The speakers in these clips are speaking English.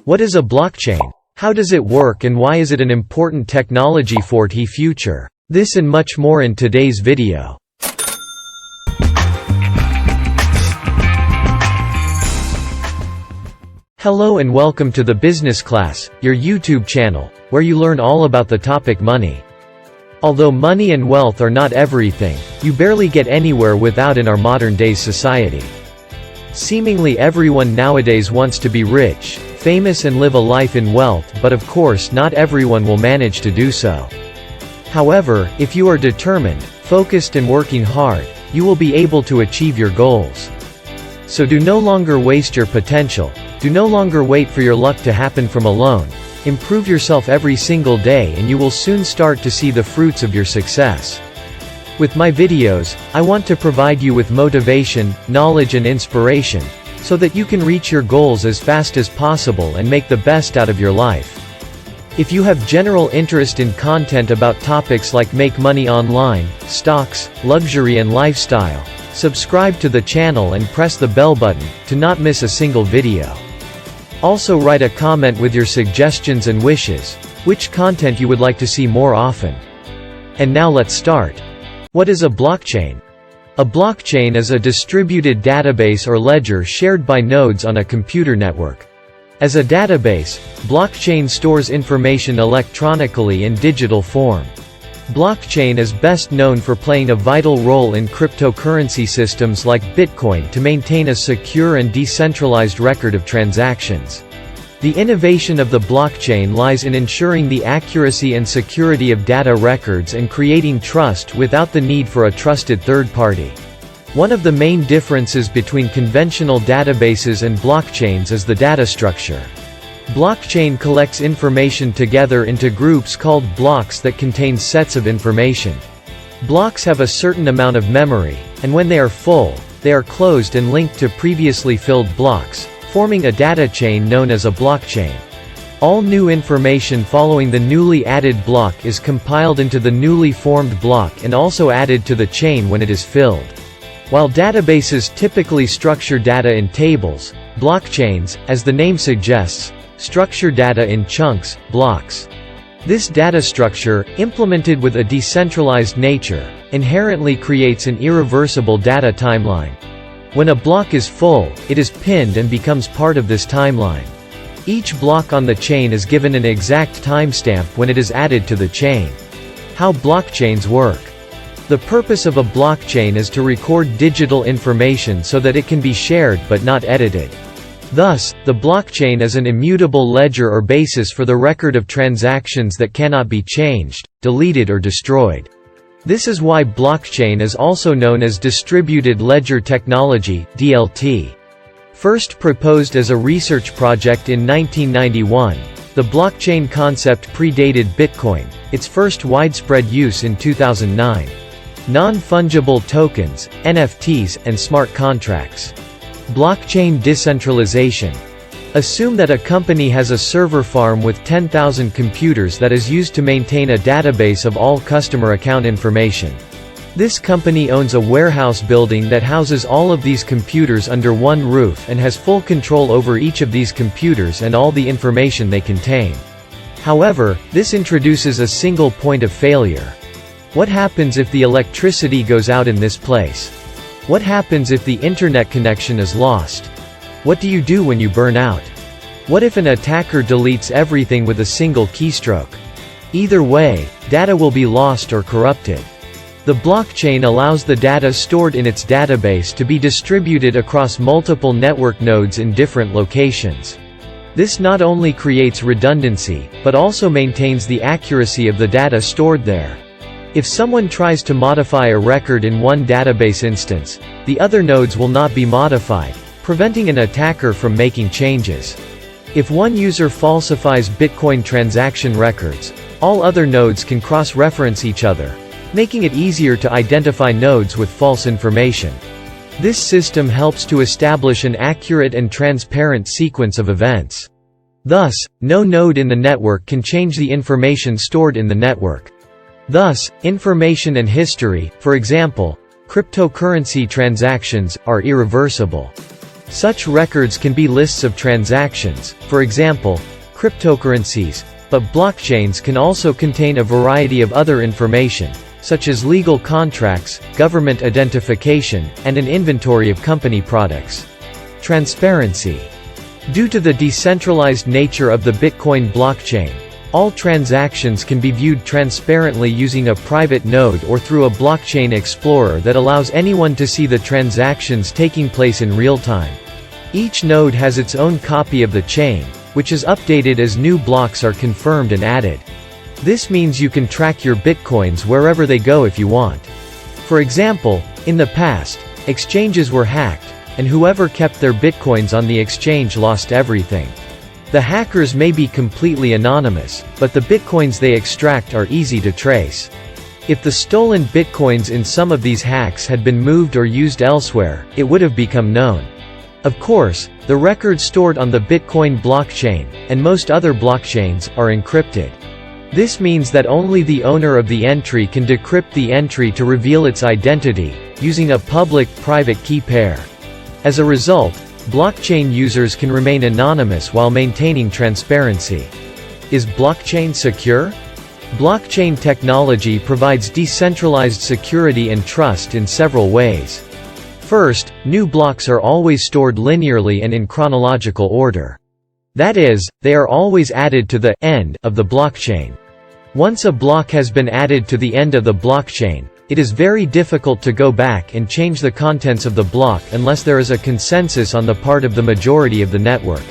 What is a blockchain? How does it work and why is it an important technology for the future? This and much more in today's video. Hello and welcome to the Business Class, your YouTube channel, where you learn all about the topic money. Although money and wealth are not everything, you barely get anywhere without in our modern day society. Seemingly everyone nowadays wants to be rich, famous and live a life in wealth, but of course not everyone will manage to do so. However, if you are determined, focused and working hard, you will be able to achieve your goals. So do no longer waste your potential, do no longer wait for your luck to happen from alone. Improve yourself every single day and you will soon start to see the fruits of your success. With my videos, I want to provide you with motivation, knowledge and inspiration, so that you can reach your goals as fast as possible and make the best out of your life. If you have general interest in content about topics like make money online, stocks, luxury and lifestyle, subscribe to the channel and press the bell button, to not miss a single video. Also write a comment with your suggestions and wishes, which content you would like to see more often. And now let's start. What is a blockchain? A blockchain is a distributed database or ledger shared by nodes on a computer network. As a database, blockchain stores information electronically in digital form. Blockchain is best known for playing a vital role in cryptocurrency systems like Bitcoin to maintain a secure and decentralized record of transactions. The innovation of the blockchain lies in ensuring the accuracy and security of data records and creating trust without the need for a trusted third party. One of the main differences between conventional databases and blockchains is the data structure. Blockchain collects information together into groups called blocks that contain sets of information. Blocks have a certain amount of memory, and when they are full, they are closed and linked to previously filled blocks, forming a data chain known as a blockchain. All new information following the newly added block is compiled into the newly formed block and also added to the chain when it is filled. While databases typically structure data in tables, blockchains, as the name suggests, structure data in chunks, blocks. This data structure, implemented with a decentralized nature, inherently creates an irreversible data timeline. When a block is full, it is pinned and becomes part of this timeline. Each block on the chain is given an exact timestamp when it is added to the chain. How blockchains work. The purpose of a blockchain is to record digital information so that it can be shared but not edited. Thus, the blockchain is an immutable ledger or basis for the record of transactions that cannot be changed, deleted or destroyed. This is why blockchain is also known as Distributed Ledger Technology, DLT. First proposed as a research project in 1991, the blockchain concept predated Bitcoin, its first widespread use in 2009. Non-fungible tokens, NFTs, and smart contracts. Blockchain decentralization. Assume that a company has a server farm with 10,000 computers that is used to maintain a database of all customer account information. This company owns a warehouse building that houses all of these computers under one roof and has full control over each of these computers and all the information they contain. However, this introduces a single point of failure. What happens if the electricity goes out in this place? What happens if the internet connection is lost? What do you do when you burn out? What if an attacker deletes everything with a single keystroke? Either way, data will be lost or corrupted. The blockchain allows the data stored in its database to be distributed across multiple network nodes in different locations. This not only creates redundancy, but also maintains the accuracy of the data stored there. If someone tries to modify a record in one database instance, the other nodes will not be modified, preventing an attacker from making changes. If one user falsifies Bitcoin transaction records, all other nodes can cross-reference each other, making it easier to identify nodes with false information. This system helps to establish an accurate and transparent sequence of events. Thus, no node in the network can change the information stored in the network. Thus, information and history, for example, cryptocurrency transactions, are irreversible. Such records can be lists of transactions, for example, cryptocurrencies, but blockchains can also contain a variety of other information, such as legal contracts, government identification, and an inventory of company products. Transparency. Due to the decentralized nature of the Bitcoin blockchain, all transactions can be viewed transparently using a private node or through a blockchain explorer that allows anyone to see the transactions taking place in real time. Each node has its own copy of the chain, which is updated as new blocks are confirmed and added. This means you can track your Bitcoins wherever they go if you want. For example, in the past, exchanges were hacked, and whoever kept their Bitcoins on the exchange lost everything. The hackers may be completely anonymous, but the Bitcoins they extract are easy to trace. If the stolen Bitcoins in some of these hacks had been moved or used elsewhere, it would have become known. Of course, the records stored on the Bitcoin blockchain, and most other blockchains, are encrypted. This means that only the owner of the entry can decrypt the entry to reveal its identity, using a public-private key pair. As a result, blockchain users can remain anonymous while maintaining transparency. Is blockchain secure? Blockchain technology provides decentralized security and trust in several ways. First, new blocks are always stored linearly and in chronological order. That is, they are always added to the end of the blockchain. Once a block has been added to the end of the blockchain, it is very difficult to go back and change the contents of the block unless there is a consensus on the part of the majority of the network.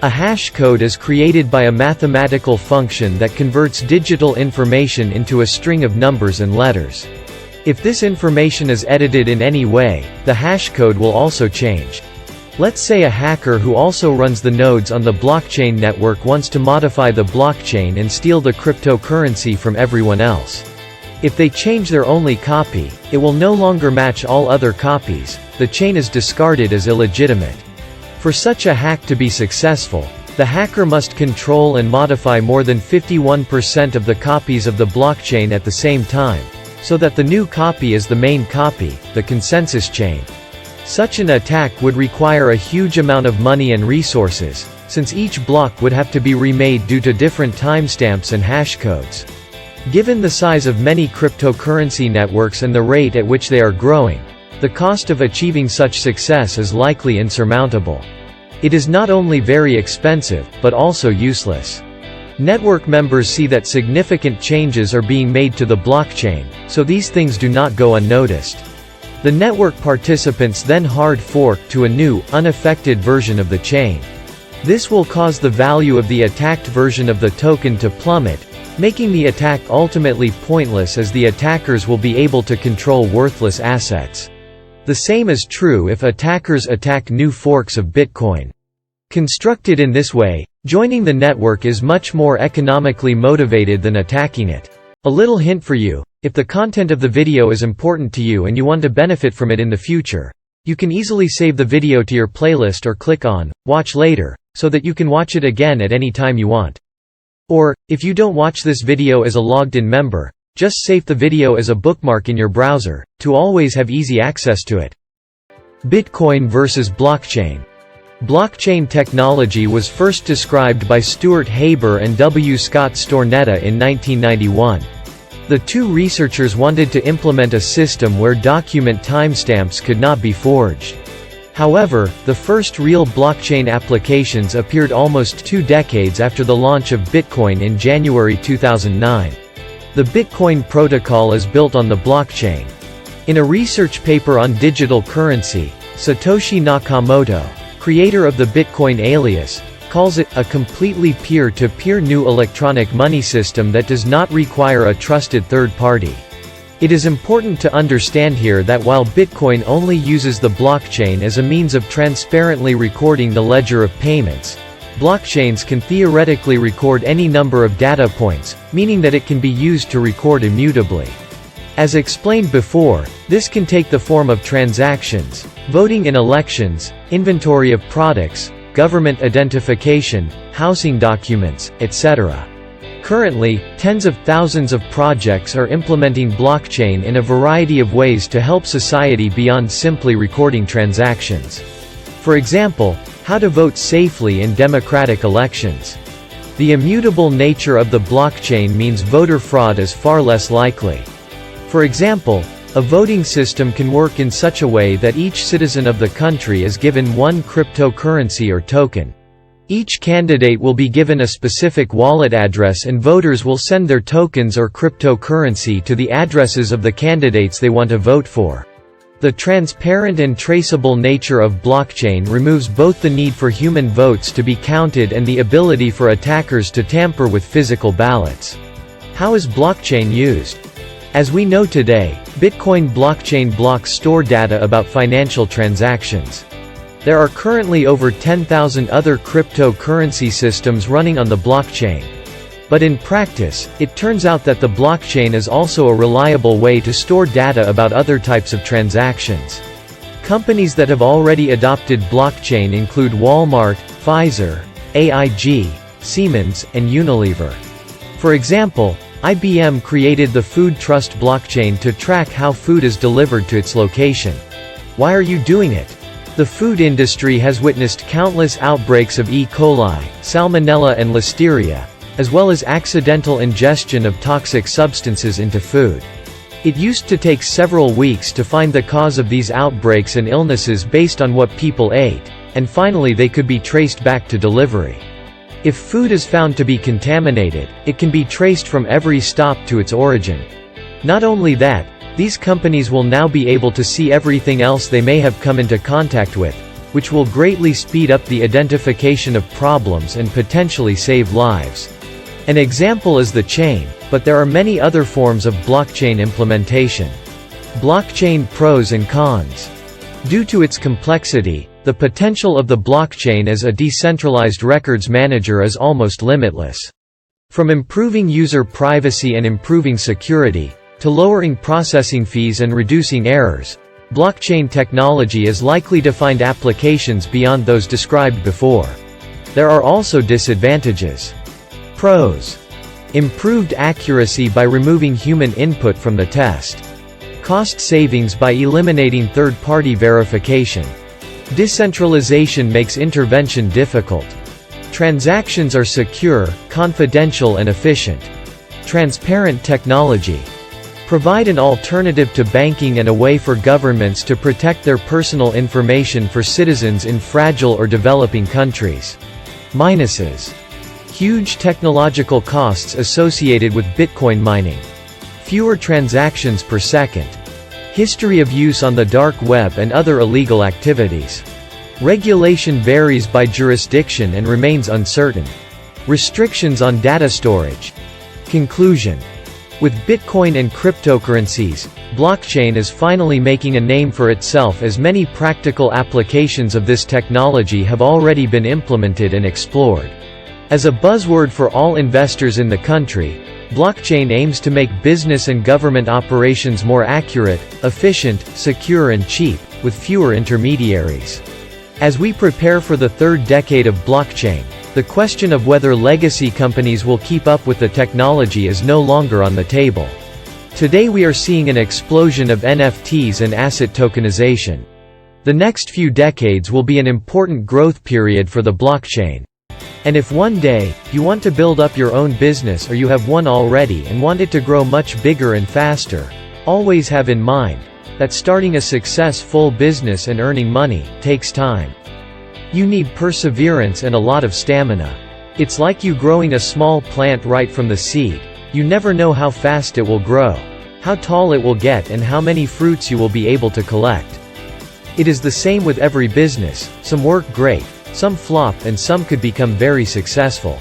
A hash code is created by a mathematical function that converts digital information into a string of numbers and letters. If this information is edited in any way, the hash code will also change. Let's say a hacker who also runs the nodes on the blockchain network wants to modify the blockchain and steal the cryptocurrency from everyone else. If they change their only copy, it will no longer match all other copies. The chain is discarded as illegitimate. For such a hack to be successful, the hacker must control and modify more than 51% of the copies of the blockchain at the same time, so that the new copy is the main copy, the consensus chain. Such an attack would require a huge amount of money and resources, since each block would have to be remade due to different timestamps and hash codes. Given the size of many cryptocurrency networks and the rate at which they are growing, the cost of achieving such success is likely insurmountable. It is not only very expensive, but also useless. Network members see that significant changes are being made to the blockchain, so these things do not go unnoticed. The network participants then hard fork to a new, unaffected version of the chain. This will cause the value of the attacked version of the token to plummet, making the attack ultimately pointless as the attackers will be able to control worthless assets. The same is true if attackers attack new forks of Bitcoin. Constructed in this way, joining the network is much more economically motivated than attacking it. A little hint for you: if the content of the video is important to you and you want to benefit from it in the future, you can easily save the video to your playlist or click on Watch Later, so that you can watch it again at any time you want. Or, if you don't watch this video as a logged-in member, just save the video as a bookmark in your browser, to always have easy access to it. Bitcoin versus blockchain. Blockchain technology was first described by Stuart Haber and W. Scott Stornetta in 1991. The two researchers wanted to implement a system where document timestamps could not be forged. However, the first real blockchain applications appeared almost 2 decades after the launch of Bitcoin in January 2009. The Bitcoin protocol is built on the blockchain. In a research paper on digital currency, Satoshi Nakamoto, creator of the Bitcoin alias, calls it a completely peer-to-peer new electronic money system that does not require a trusted third party. It is important to understand here that while Bitcoin only uses the blockchain as a means of transparently recording the ledger of payments, blockchains can theoretically record any number of data points, meaning that it can be used to record immutably. As explained before, this can take the form of transactions, voting in elections, inventory of products, government identification, housing documents, etc. Currently, tens of thousands of projects are implementing blockchain in a variety of ways to help society beyond simply recording transactions. For example, how to vote safely in democratic elections. The immutable nature of the blockchain means voter fraud is far less likely. For example, a voting system can work in such a way that each citizen of the country is given one cryptocurrency or token. Each candidate will be given a specific wallet address and voters will send their tokens or cryptocurrency to the addresses of the candidates they want to vote for. The transparent and traceable nature of blockchain removes both the need for human votes to be counted and the ability for attackers to tamper with physical ballots. How is blockchain used? As we know today, Bitcoin blockchain blocks store data about financial transactions. There are currently over 10,000 other cryptocurrency systems running on the blockchain. But in practice, it turns out that the blockchain is also a reliable way to store data about other types of transactions. Companies that have already adopted blockchain include Walmart, Pfizer, AIG, Siemens, and Unilever. For example, IBM created the Food Trust blockchain to track how food is delivered to its location. Why are you doing it? The food industry has witnessed countless outbreaks of E. coli, Salmonella and Listeria, as well as accidental ingestion of toxic substances into food. It used to take several weeks to find the cause of these outbreaks and illnesses based on what people ate, and finally they could be traced back to delivery. If food is found to be contaminated, it can be traced from every stop to its origin. Not only that, these companies will now be able to see everything else they may have come into contact with, which will greatly speed up the identification of problems and potentially save lives. An example is the chain, but there are many other forms of blockchain implementation. Blockchain pros and cons. Due to its complexity, the potential of the blockchain as a decentralized records manager is almost limitless. From improving user privacy and improving security, to lowering processing fees and reducing errors, blockchain technology is likely to find applications beyond those described before. There are also disadvantages. Pros. Improved accuracy by removing human input from the test. Cost savings by eliminating third-party verification. Decentralization makes intervention difficult. Transactions are secure, confidential and efficient. Transparent technology. Provide an alternative to banking and a way for governments to protect their personal information for citizens in fragile or developing countries. Minuses. Huge technological costs associated with Bitcoin mining. Fewer transactions per second. History of use on the dark web and other illegal activities. Regulation varies by jurisdiction and remains uncertain. Restrictions on data storage. Conclusion. With Bitcoin and cryptocurrencies, blockchain is finally making a name for itself as many practical applications of this technology have already been implemented and explored. As a buzzword for all investors in the country, blockchain aims to make business and government operations more accurate, efficient, secure and cheap, with fewer intermediaries. As we prepare for the third decade of blockchain, the question of whether legacy companies will keep up with the technology is no longer on the table. Today we are seeing an explosion of NFTs and asset tokenization. The next few decades will be an important growth period for the blockchain. And if one day, you want to build up your own business or you have one already and want it to grow much bigger and faster, always have in mind that starting a successful business and earning money takes time. You need perseverance and a lot of stamina. It's like you growing a small plant right from the seed. You never know how fast it will grow, how tall it will get and how many fruits you will be able to collect. It is the same with every business, some work great, some flop and some could become very successful.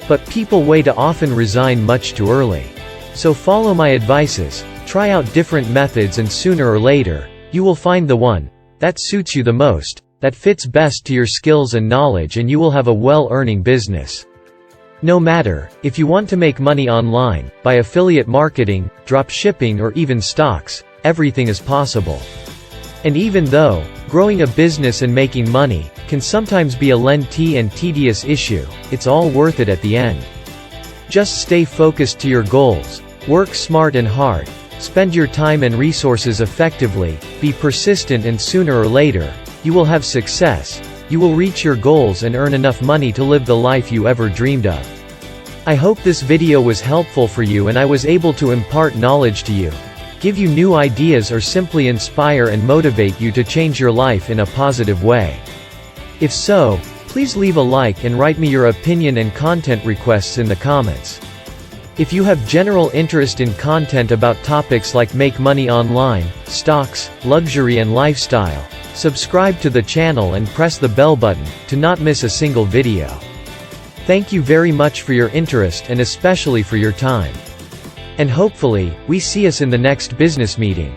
But people way too often resign much too early. So follow my advices, try out different methods and sooner or later, you will find the one that suits you the most, that fits best to your skills and knowledge and you will have a well-earning business. No matter if you want to make money online, by affiliate marketing, drop shipping or even stocks, everything is possible. And even though growing a business and making money can sometimes be a lengthy and tedious issue, it's all worth it at the end. Just stay focused to your goals, work smart and hard, spend your time and resources effectively, be persistent and sooner or later, You will have success. You will reach your goals and earn enough money to live the life you ever dreamed of. I hope this video was helpful for you and I was able to impart knowledge to you, give you new ideas or simply inspire and motivate you to change your life in a positive way. If so, please leave a like and write me your opinion and content requests in the comments. If you have general interest in content about topics like make money online, stocks, luxury and lifestyle, subscribe to the channel and press the bell button, to not miss a single video. Thank you very much for your interest and especially for your time. And hopefully, we see us in the next business meeting.